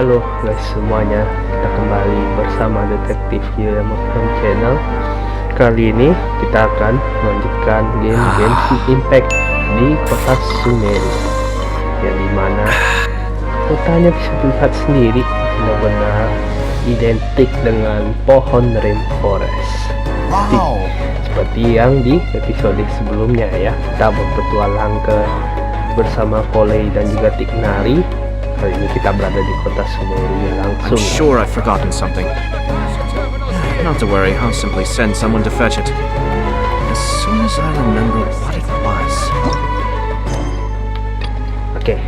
Halo guys semuanya, kita kembali bersama detektif Sumeru Channel. Kali ini kita akan melanjutkan game Genshin Impact di kota Sumeru, yang dimana kotanya bisa dilihat sendiri benar-benar identik dengan pohon rainforest. Seperti yang di episode sebelumnya ya, kita berpetualang bersama Kolei dan juga Tiknari. Kali ini kita berada di kota Sumeru langsung. I'm sure I've forgotten something. Not to worry, I'll simply send someone to fetch it as soon as I remember what it was. Oke,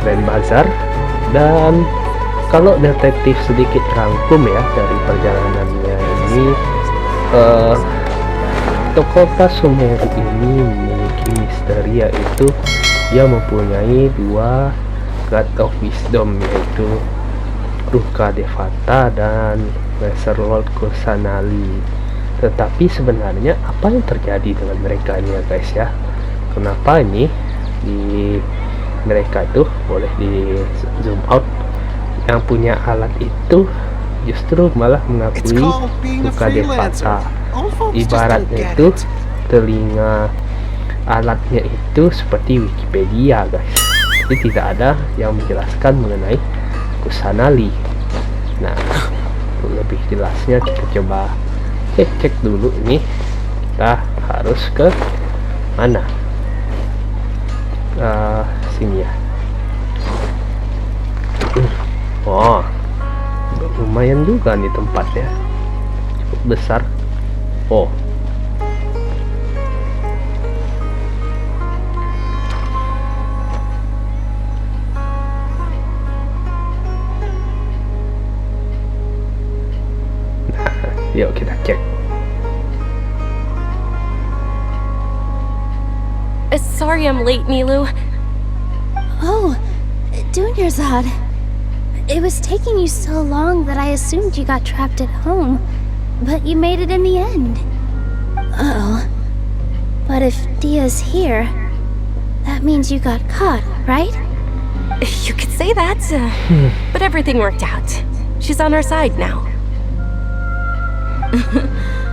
Grand Bazaar. Dan kalau detektif sedikit rangkum ya dari perjalanannya ini, kota Sumeru ini memiliki misteri, yaitu dia mempunyai dua God of Wisdom, yaitu Ruka Devata dan Lesser Lord Kusanali. Tetapi sebenarnya apa yang terjadi dengan mereka ini ya guys ya? Kenapa ini di mereka itu boleh di zoom out, yang punya alat itu justru malah mengakui Ruka Devata. Ibaratnya itu telinga alatnya itu seperti Wikipedia guys. Jadi tidak ada yang menjelaskan mengenai Kusanali. Nah, untuk lebih jelasnya kita coba cek dulu ini. Kita harus ke mana? Sini ya. Oh, lumayan juga nih tempatnya, cukup besar. Oh, yuk kita cek. Sorry I'm late, Nilu. Oh, Dunyarzad. It was taking you so long that I assumed you got trapped at home, but you made it in the end. Uh-oh. But if Dia's here, that means you got caught, right? You could say that, but everything worked out. She's on our side now.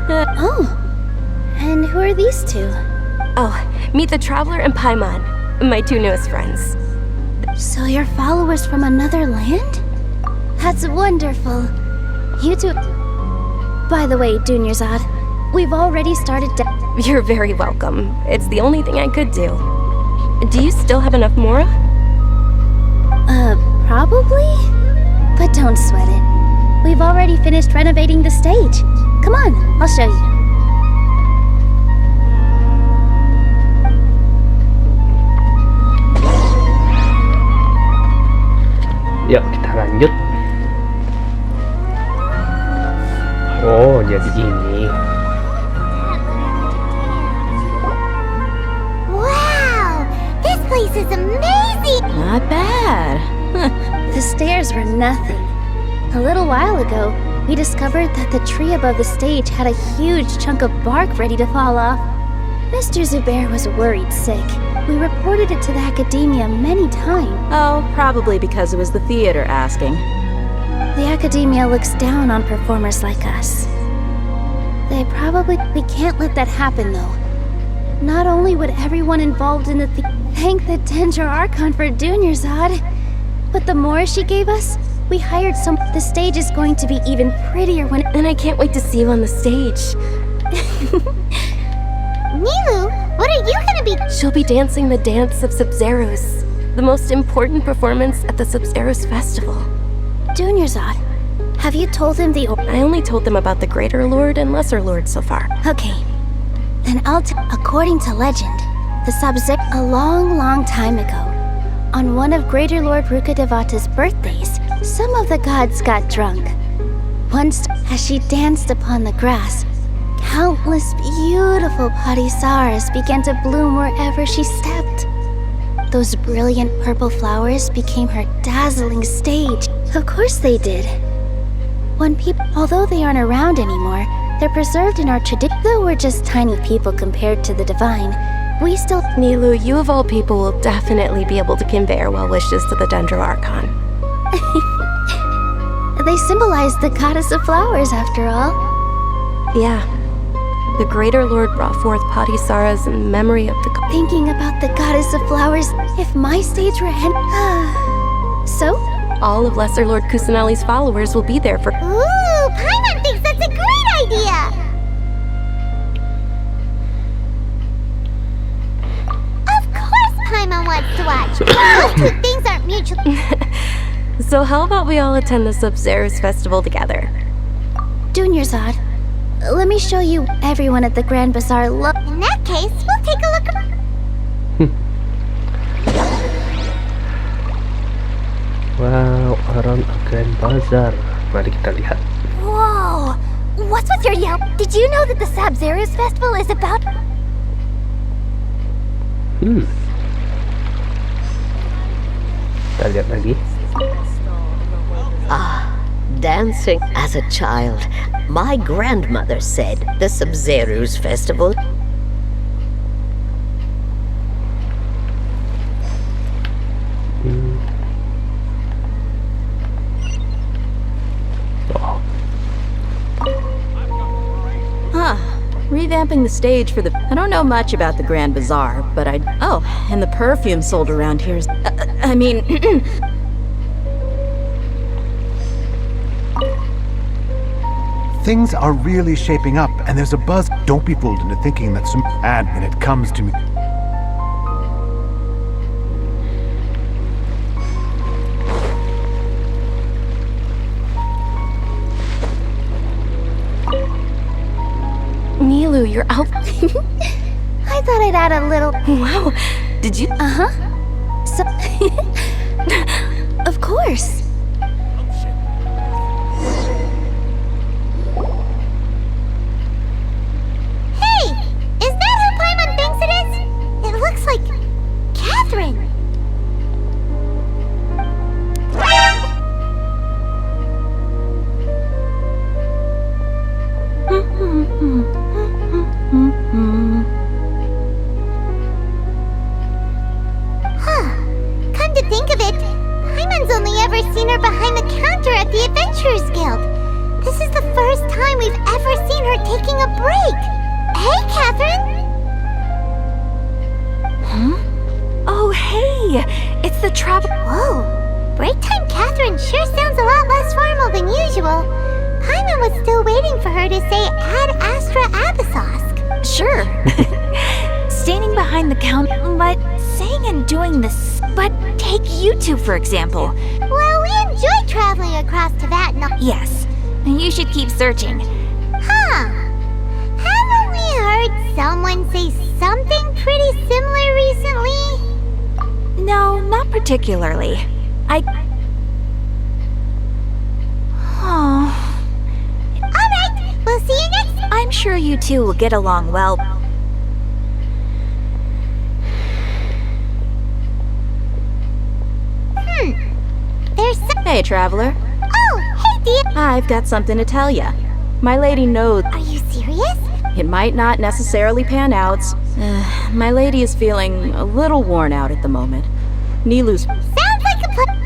Oh, and who are these two? Oh, meet the Traveler and Paimon, my two newest friends. So you're followers from another land? That's wonderful. You two... By the way, Dunyarzad, we've already started You're very welcome. It's the only thing I could do. Do you still have enough Mora? Probably? But don't sweat it. We've already finished renovating the stage. Come on, I'll show you. Yuk kita lanjut. Oh, jadi ini. Wow! This place is amazing! Not bad. The stairs were nothing. A little while ago, we discovered that the tree above the stage had a huge chunk of bark ready to fall off. Mr. Zubair was worried sick. We reported it to the academia many times. Oh, probably because it was the theater asking. The academia looks down on performers like us. We can't let that happen though. Not only would everyone involved in the thank the Dendra Archon for Dunyarzad, but the more she gave us, we hired some. The stage is going to be even prettier when. And I can't wait to see you on the stage. Nilu, what are you gonna be? She'll be dancing the dance of Sub-Zeros, the most important performance at the Sub-Zeros festival. Dunyarzad, have you told him the? I only told them about the Greater Lord and Lesser Lord so far. Okay, then according to legend, the Sub-Zero a long time ago, on one of Greater Lord Ruka Devata's birthdays, some of the gods got drunk. Once, as she danced upon the grass, countless beautiful parisaras began to bloom wherever she stepped. Those brilliant purple flowers became her dazzling stage. Of course they did. When people, although they aren't around anymore, they're preserved in our tradition. Though we're just tiny people compared to the divine, we still... Nilu, you of all people will definitely be able to convey our well wishes to the Dendro Archon. They symbolize the goddess of flowers, after all. Yeah. The Greater Lord brought forth Padisara's in memory of the Thinking about the goddess of flowers, if my stage were So? all of Lesser Lord Kusanali's followers will be there for. Ooh, Paimon thinks that's a great idea! Of course Paimon wants to watch! Those two things aren't mutually... So how about we all attend the Sub-Zero's festival together? Junior Zod, let me show you everyone at the Grand Bazaar look. In that case, we'll take a look... Wow, around a Grand Bazaar. Mari kita lihat. Whoa! What's with your yell? Did you know that the Sub-Zero's festival is about... Kita lihat lagi. Dancing as a child. My grandmother said the Sub-Zero's festival. Huh. Revamping the stage for the... I don't know much about the Grand Bazaar, but I... Oh, and the perfume sold around here is... I mean... Things are really shaping up, and there's a buzz. Don't be fooled into thinking that some ad when it comes to me. Nilu, you're out. I thought I'd add a little... Wow. Did you? So, of course. Hey! Is that who Paimon thinks it is? It looks like... Catherine! Come to think of it, Paimon's only ever seen her behind the counter at the Adventurers Guild. This is the first time we've ever seen her taking a break. Hey, Catherine! Oh, hey! It's the travel. Whoa, break time Catherine sure sounds a lot less formal than usual. Paimon was still waiting for her to say Ad Astra Abyssosk. Sure. Standing behind the counter, but saying and doing this. But take you two, for example. Well, we enjoy traveling across Tibet and all. Yes, you should keep searching. Huh. Haven't we heard someone say something pretty similar recently? No, not particularly. Oh, Alright, we'll see you next. I'm sure you two will get along well. There's some... Hey, traveler. Oh, hey, dear. I've got something to tell ya. My lady knows Are you serious? it might not necessarily pan out. My lady is feeling a little worn out at the moment. Nilu's... Sounds like a plan.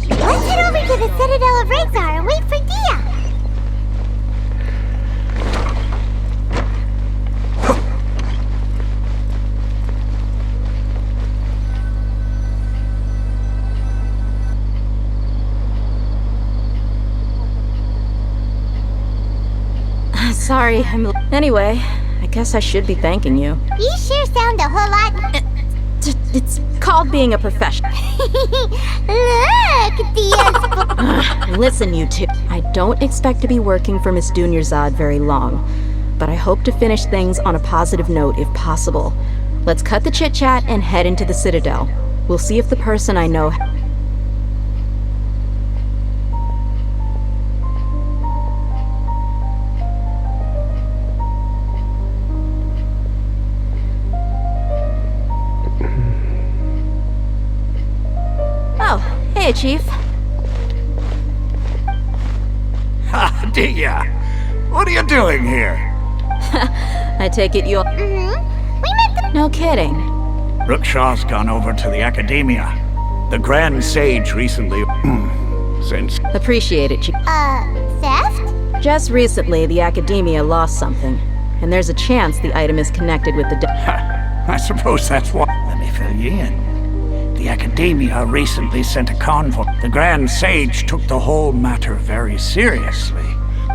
Let's head over to the Citadel of Rexar and wait for Dia. Sorry, Anyway, I guess I should be thanking you. You sure sound a whole lot... It's called being a professional. Look, Dia's... Listen, you two. I don't expect to be working for Miss Junior Zod very long, but I hope to finish things on a positive note if possible. Let's cut the chit-chat and head into the Citadel. We'll see if the person I know... Oh, hey, Chief. Ha, Dia! What are you doing here? I take it you... We met the... No kidding. Rookshaw's gone over to the Academia. The Grand Sage recently... since... Appreciate it, Chief. Theft? Just recently, the Academia lost something, and there's a chance the item is connected with the I suppose that's why. Let me fill you in. The Academia recently sent a convoy. The Grand Sage took the whole matter very seriously.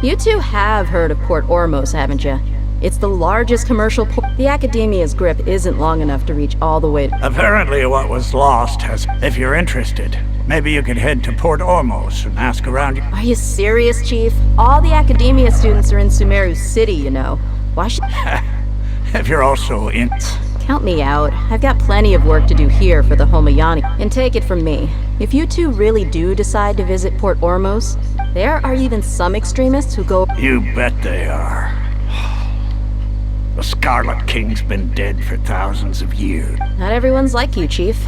You two have heard of Port Ormos, haven't you? It's the largest commercial port. The Academia's grip isn't long enough to reach all the way to... Apparently what was lost has... If you're interested, maybe you could head to Port Ormos and ask around. Are you serious, Chief? All the Academia students are in Sumeru City, you know. Why should... If you're also in... Count me out. I've got plenty of work to do here for the Homayani. And take it from me, if you two really do decide to visit Port Ormos, there are even some extremists who go... You bet they are. The Scarlet King's been dead for thousands of years. Not everyone's like you, Chief.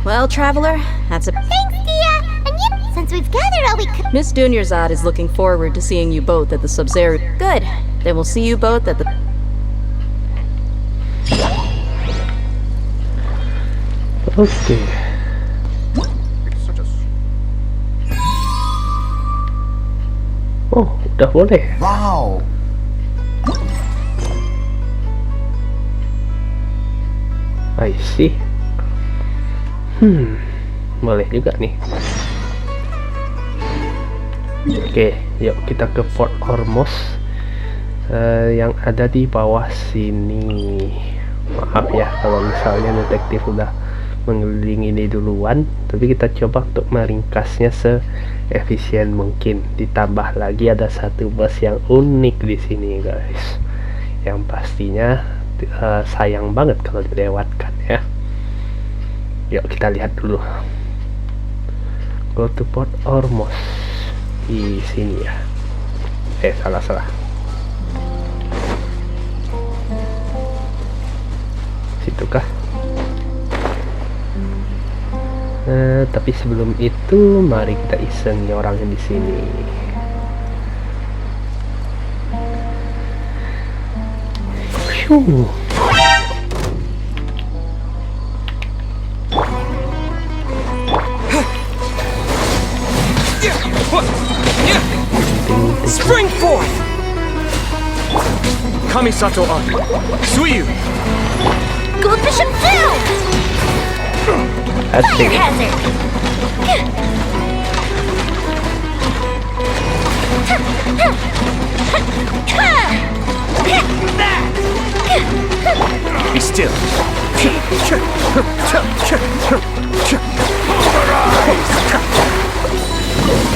Well, Traveler, that's a... Thanks, Dia! And you, since we've gathered all we could... Miss Dunyarzad is looking forward to seeing you both at the Sub-Zero. Good. Then we'll see you both at the... Oke. Oh, udah boleh. Wow. I see. Boleh juga nih. Oke, yuk kita ke Port Ormos yang ada di bawah sini. Maaf ya kalau misalnya detektif udah mengelilingi ini duluan, tapi kita coba untuk meringkasnya seefisien mungkin. Ditambah lagi ada satu bos yang unik di sini, guys. Yang pastinya sayang banget kalau dilewatkan ya. Yuk kita lihat dulu. Go to Port Ormos di sini ya. Salah. Situ kah? Tapi sebelum itu mari kita iseng orangnya di sini. Spring forth! Kamisato on. Suyu! Goldfish him down! Fire hazard! Be still.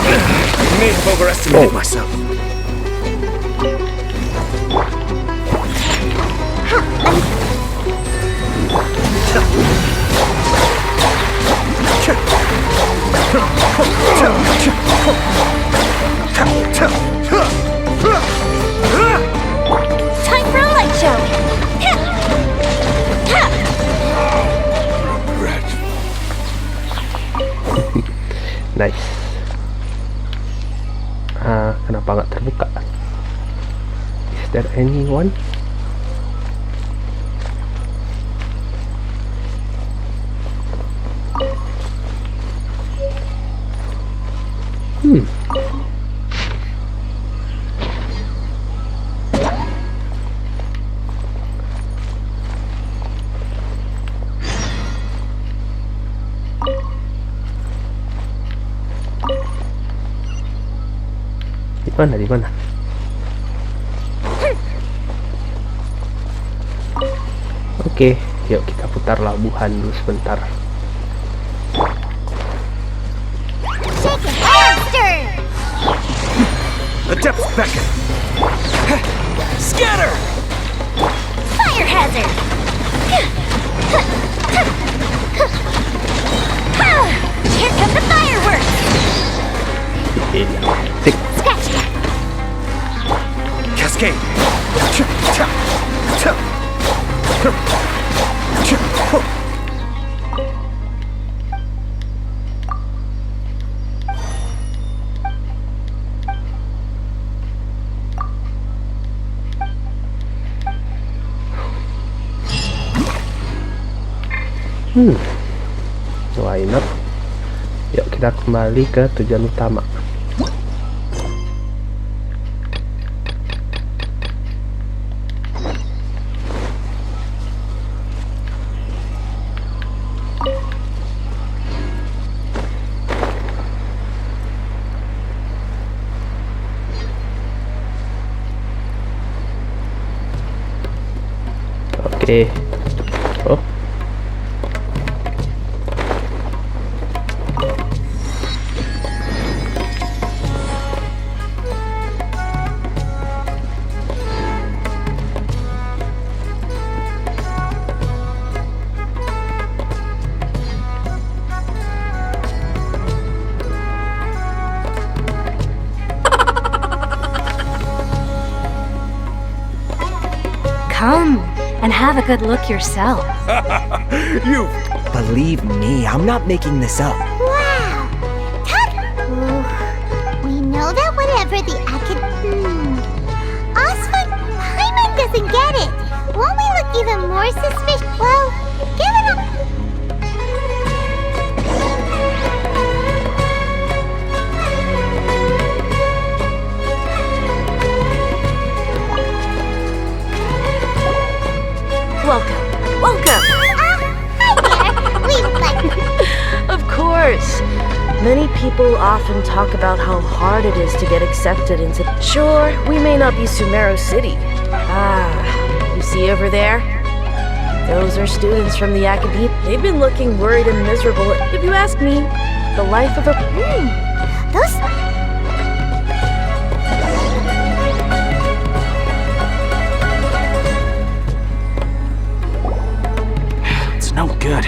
I may have overestimated myself. Time for a light show! Nice. Kenapa nggak terbuka? Is there anyone? Di mana? Oke, yuk kita putar labuhan dulu sebentar. Shake it, monster! The depths beckon. Scatter! Fire hazard! Here come the fireworks! Scratch that! Cascade! why not. Yuk kita kembali ke tujuan utama. Oke. Oh. Come and have a good look yourself. You believe me, I'm not making this up. Wow! We know that whatever the Osman Paimon doesn't get it. Won't we look even more suspicious? Well, give it a... Welcome. Hi there. We like... Of course. Many people often talk about how hard it is to get accepted into... Sure, we may not be Sumeru City. You see over there? Those are students from the academy. They've been looking worried and miserable. If you ask me, the life of a... Those... No good.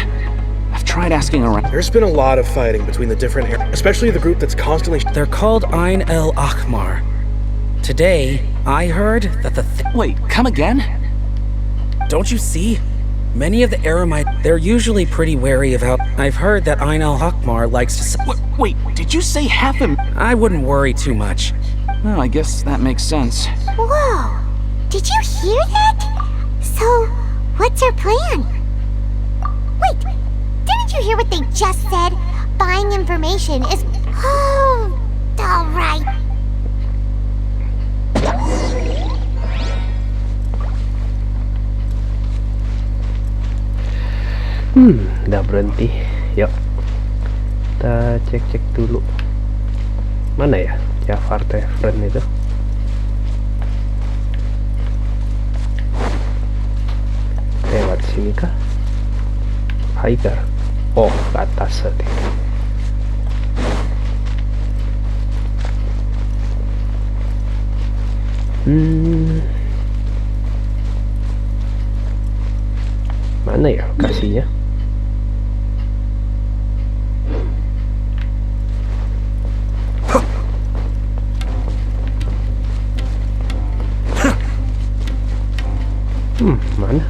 I've tried asking around. There's been a lot of fighting between the different areas, especially the group that's constantly... They're called Ain el-Ahmar. Today, I heard that the... Wait, come again? Don't you see? Many of the Aramite, they're usually pretty wary of how... I've heard that Ain el-Ahmar likes to... Wait, did you say half him? I wouldn't worry too much. Well, I guess that makes sense. Whoa! Did you hear that? So, what's our plan? Wait, didn't you hear what they just said? Buying information is... Oh, all right. Udah berhenti. Yuk. Kita cek-cek dulu. Mana ya? Jafar Tavern itu. Lewat sini kah? Hiker. Oh, ke atas tadi. Mana ya lokasinya? Mana?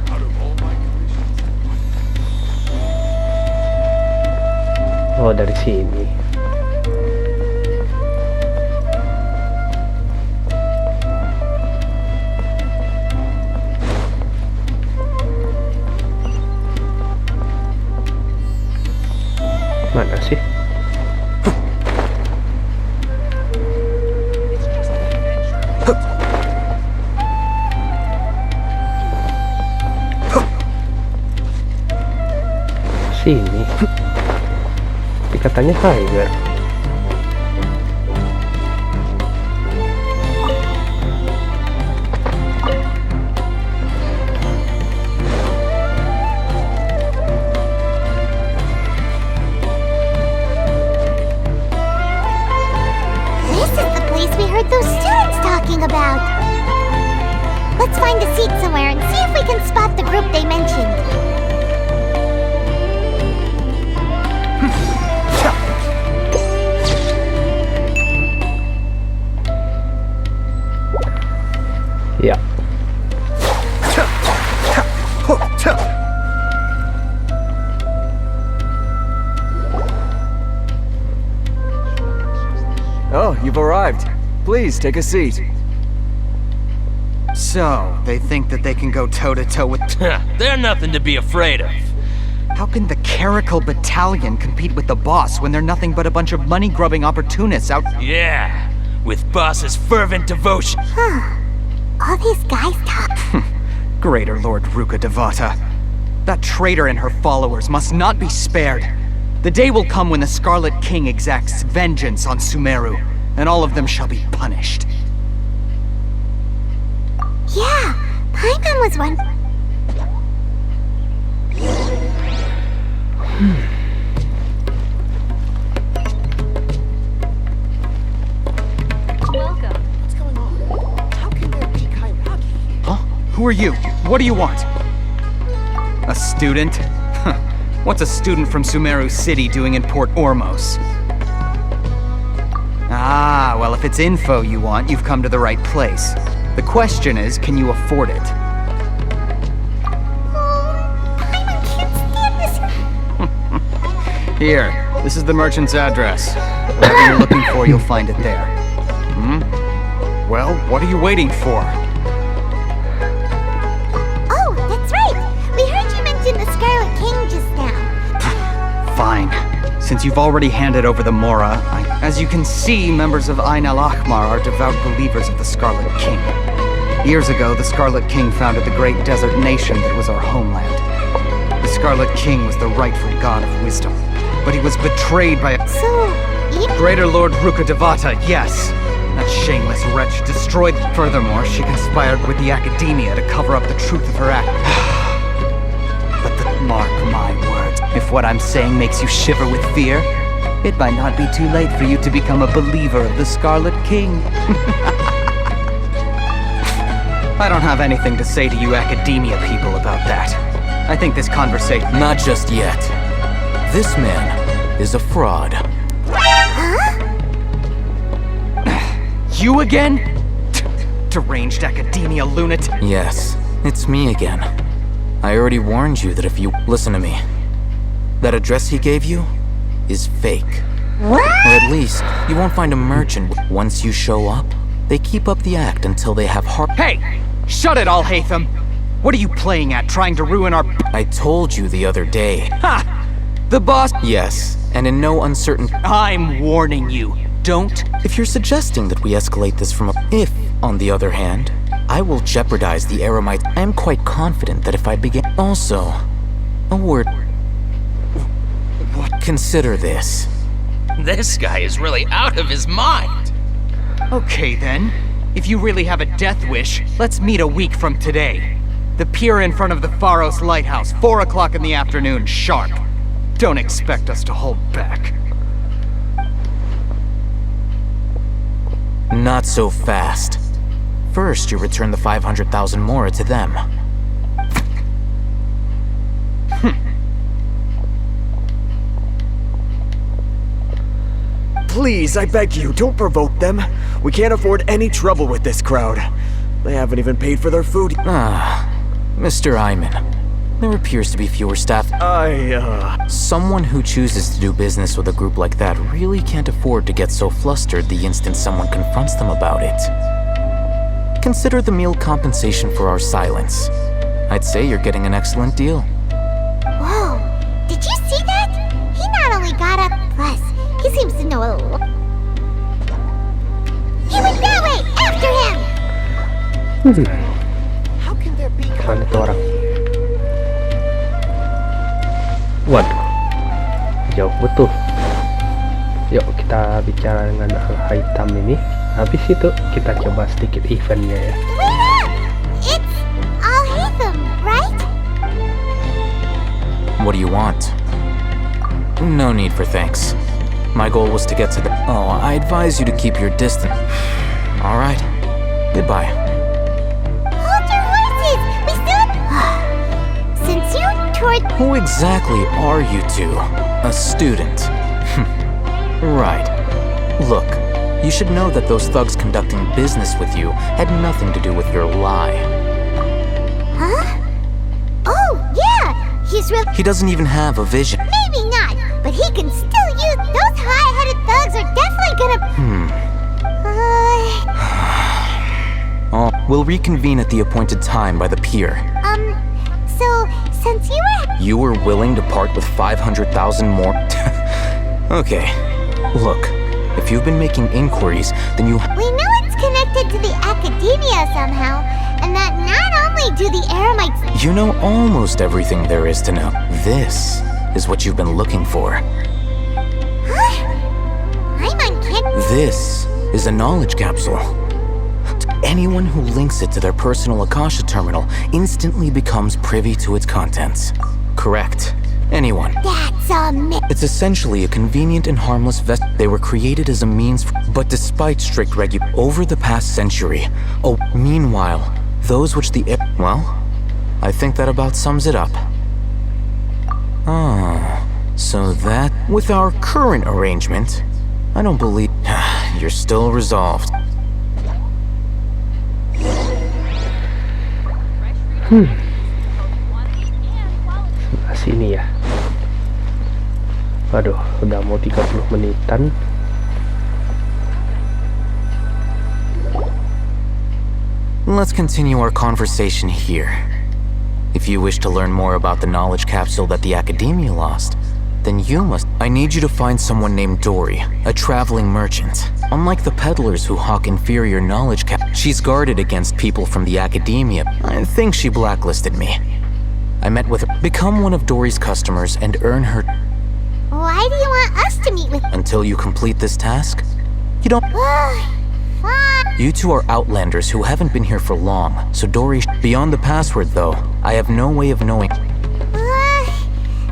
Oh, dari sini. Mana sih? Sini. Tapi katanya Tiger. This is the place we heard those students talking about. Let's find a seat somewhere and see if we can spot the group they mentioned. Ya. Oh, you've arrived. Please take a seat. So, they think that they can go toe-to-toe with... They're nothing to be afraid of. How can the Caracal Battalion compete with the boss when they're nothing but a bunch of money-grubbing opportunists out— Yeah, with boss's fervent devotion. All these guys talk. Greater Lord Devata. That traitor and her followers must not be spared. The day will come when the Scarlet King exacts vengeance on Sumeru, and all of them shall be punished. Yeah, Paimon was one. Welcome. What's going on? How can there be Kairagi? Huh? Who are you? What do you want? A student? What's a student from Sumeru City doing in Port Ormos? Ah, well, if it's info you want, you've come to the right place. The question is, can you afford it? Paimon can't stand this. Here, this is the merchant's address. Whatever you're looking for, you'll find it there. Well, what are you waiting for? Oh, that's right. We heard you mention the Scarlet King just now. Fine. Since you've already handed over the Mora, as you can see, members of Ain al-Ahmar are devout believers of the Scarlet King. Years ago, the Scarlet King founded the great desert nation that was our homeland. The Scarlet King was the rightful god of wisdom, but he was betrayed by a— So, Greater Lord Devata, yes! That shameless wretch destroyed— Furthermore, she conspired with the Academia to cover up the truth of her act. Mark my words. If what I'm saying makes you shiver with fear, it might not be too late for you to become a believer of the Scarlet King. I don't have anything to say to you Academia people about that. I think this conversation— Not just yet. This man is a fraud. You again? Deranged Academia lunatic. Yes, it's me again. I already warned you that if you— Listen to me. That address he gave you is fake. Or at least, you won't find a merchant. Once you show up, they keep up the act until they have heart— Hey! Shut it, Al-Haitam! What are you playing at, trying to ruin our— I told you the other day. Ha! The boss— Yes, and in no uncertain— I'm warning you. Don't— If you're suggesting that we escalate this from a— If, on the other hand, I will jeopardize the Eremite, I am quite confident that if I begin— Also, a word— What? Consider this. This guy is really out of his mind. Okay then. If you really have a death wish, let's meet a week from today. The pier in front of the Pharos Lighthouse, 4 o'clock in the afternoon, sharp. Don't expect us to hold back. Not so fast. First, you return the 500,000 Mora to them. Please, I beg you, don't provoke them. We can't afford any trouble with this crowd. They haven't even paid for their food. Mr. Ayman, there appears to be fewer staff. Someone who chooses to do business with a group like that really can't afford to get so flustered the instant someone confronts them about it. Consider the meal compensation for our silence. I'd say you're getting an excellent deal. Whoa, did you see that? He not only got up, plus, he seems to know a lot. He went that way! After him! How can there be— Mana itu orang? Waduh, jauh betul. Yuk kita bicara dengan Al-Haitam ini. Habis itu kita coba sedikit eventnya ya. Wait up! It's Al-Haitam, right? What do you want? No need for thanks. My goal was to get to the— Oh, I advise you to keep your distance. All right. Goodbye. Hold your horses! We still— Since you toured— Who exactly are you two? A student? Right. Look, you should know that those thugs conducting business with you had nothing to do with your lie. Huh? Oh, yeah! He's real— He doesn't even have a vision. Maybe not, but he can still use— Those high-headed thugs are definitely gonna— Oh, we'll reconvene at the appointed time by the pier. So, Since You were willing to part with 500,000 more? Okay, look, if you've been making inquiries, then you... We know it's connected to the academia somehow, and that not only do the Eremites... You know almost everything there is to know. This is what you've been looking for. Huh? I'm uncanny. This is a knowledge capsule. Anyone who links it to their personal Akasha Terminal instantly becomes privy to its contents. Correct. Anyone. That's a It's essentially a convenient and harmless vest. They were created as a means, but despite strict over the past century. Oh, meanwhile, those which the... Well, I think that about sums it up. Ah, so that... With our current arrangement, I don't believe... You're still resolved. Sebelah sini ya. Waduh, udah mau 30 menitan. Let's continue our conversation here. If you wish to learn more about the knowledge capsule that the Academia lost, then you must... I need you to find someone named Dory, a traveling merchant. Unlike the peddlers who hawk inferior knowledge she's guarded against people from the Academia. I think she blacklisted me. I met with her. Become one of Dory's customers and earn her... Why do you want us to meet with... Until you complete this task? You don't... Fine. You two are outlanders who haven't been here for long, so Dory... Beyond the password, though, I have no way of knowing...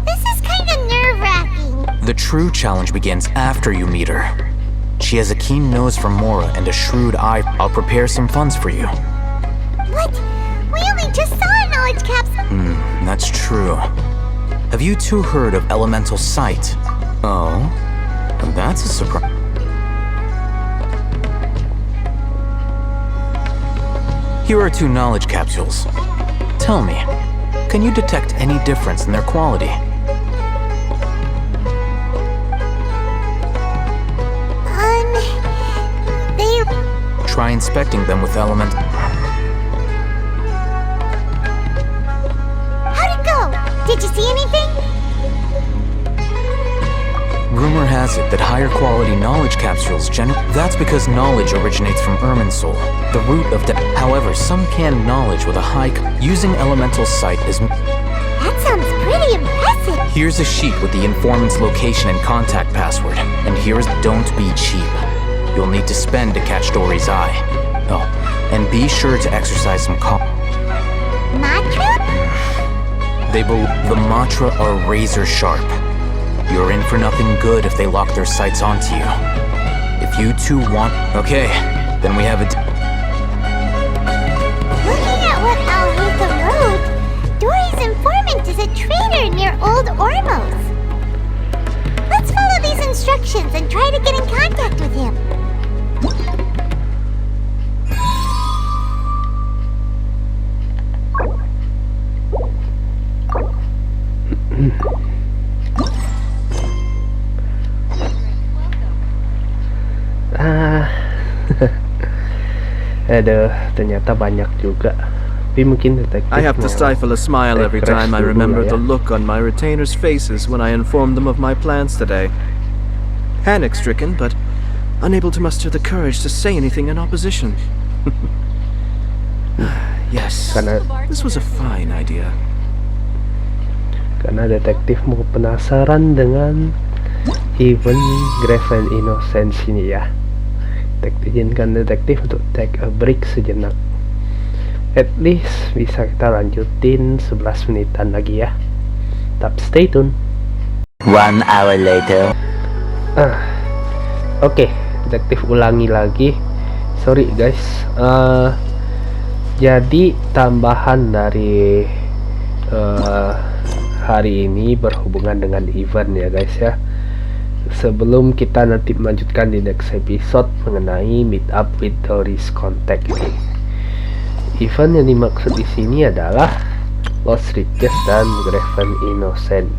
This is kind of nerve-wracking. The true challenge begins after you meet her. She has a keen nose for Mora and a shrewd eye. I'll prepare some funds for you. What? We only just saw a knowledge capsule. That's true. Have you two heard of elemental sight? Oh, that's a surprise. Here are 2 knowledge capsules. Tell me, can you detect any difference in their quality? Try inspecting them with element. How'd it go? Did you see anything? Rumor has it that higher quality knowledge capsules That's because knowledge originates from Irminsul, the root of However, some canned knowledge with a high... Using elemental sight is... That sounds pretty impressive. Here's a sheet with the informant's location and contact password. And here's... Don't be cheap. You'll need to spend to catch Dory's eye. Oh, and be sure to exercise some Matra? The Matra are razor sharp. You're in for nothing good if they lock their sights onto you. If you two want... Okay, then we have a... Looking at what Al-Haitam wrote, Dory's informant is a trader near Old Ormos. Let's follow these instructions and try to get in contact with him. Aduh, ternyata banyak juga. Tapi mungkin detektif I have to stifle a smile every time I remember the ya. look on my retainers' faces when I informed them of my plans today. Panic-stricken, but unable to muster the courage to say anything in opposition. Yes, this was a fine idea. Karena detektif mau penasaran dengan event Graven Innocence ini ya. Izinkan detektif untuk take a break sejenak. At least bisa kita lanjutin 11 menitan lagi ya. Tetap stay tune. 1 hour later. Oke, detektif ulangi lagi. Sorry guys. Jadi tambahan dari hari ini berhubungan dengan event ya guys ya. Sebelum kita nanti melanjutkan di next episode mengenai meet up with Dory's contact ini. Event yang dimaksud di sini adalah Lost Riches dan Graven Innocent,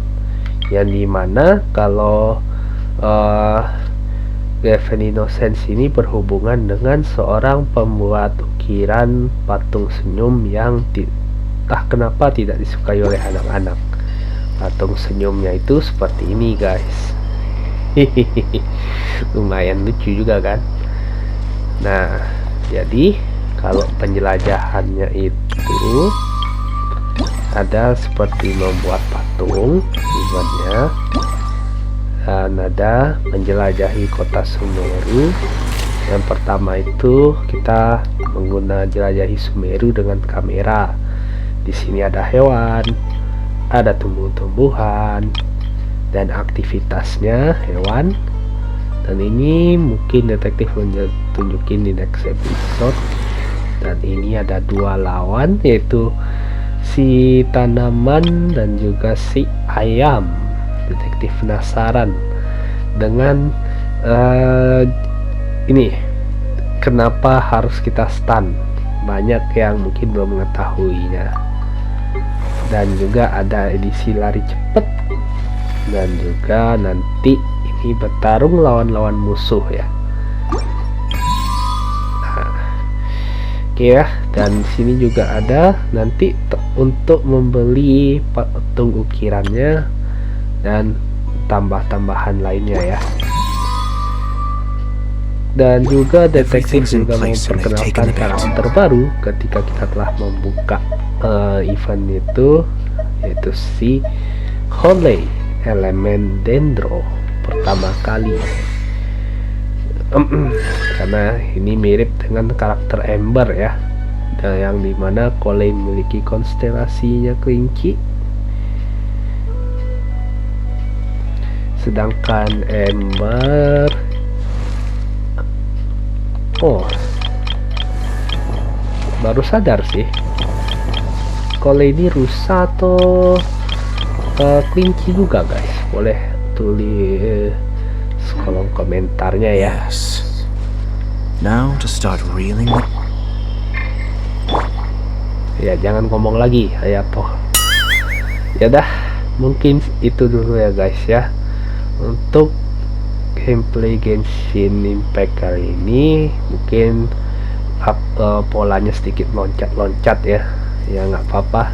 yang dimana kalau Graven Innocent ini berhubungan dengan seorang pembuat ukiran patung senyum yang entah kenapa tidak disukai oleh anak-anak. Patung senyumnya itu seperti ini guys. Lumayan lucu juga kan. Nah, jadi kalau penjelajahannya itu ada seperti membuat patung ibaratnya, dan ada menjelajahi kota Sumeru. Yang pertama itu kita menggunakan jelajahi Sumeru dengan kamera. Di sini ada hewan, ada tumbuh-tumbuhan, dan aktivitasnya hewan. Dan ini mungkin detektif tunjukin di next episode. Dan ini ada dua lawan, yaitu si tanaman dan juga si ayam. Detektif penasaran dengan ini kenapa harus kita stun. Banyak yang mungkin belum mengetahuinya. Dan juga ada edisi lari cepat, dan juga nanti ini bertarung lawan-lawan musuh ya. Nah, oke ya. Dan sini juga ada nanti untuk membeli patung ukirannya dan tambah-tambahan lainnya ya. Dan juga detektif juga memperkenalkan karakter baru ketika kita telah membuka event itu, yaitu si Holey elemen dendro pertama kali. Karena ini mirip dengan karakter Ember ya, dan yang dimana Holey memiliki konstelasinya kelinci, sedangkan Ember baru sadar sih kalau ini rusa atau kelinci juga guys. Boleh tulis kolom komentarnya ya. Yes. Now to start reeling. Ya jangan ngomong lagi Hayato. Ya dah, mungkin itu dulu ya guys ya untuk gameplay Genshin Impact kali ini. Mungkin polanya sedikit loncat-loncat ya, nggak apa-apa.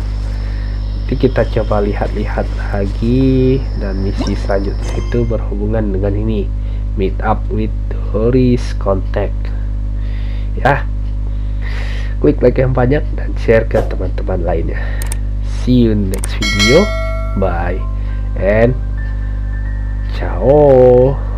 Nanti kita coba lihat-lihat lagi, dan misi selanjutnya itu berhubungan dengan ini, meet up with Doris contact ya. Klik like yang banyak dan share ke teman-teman lainnya. See you next video, bye and ciao.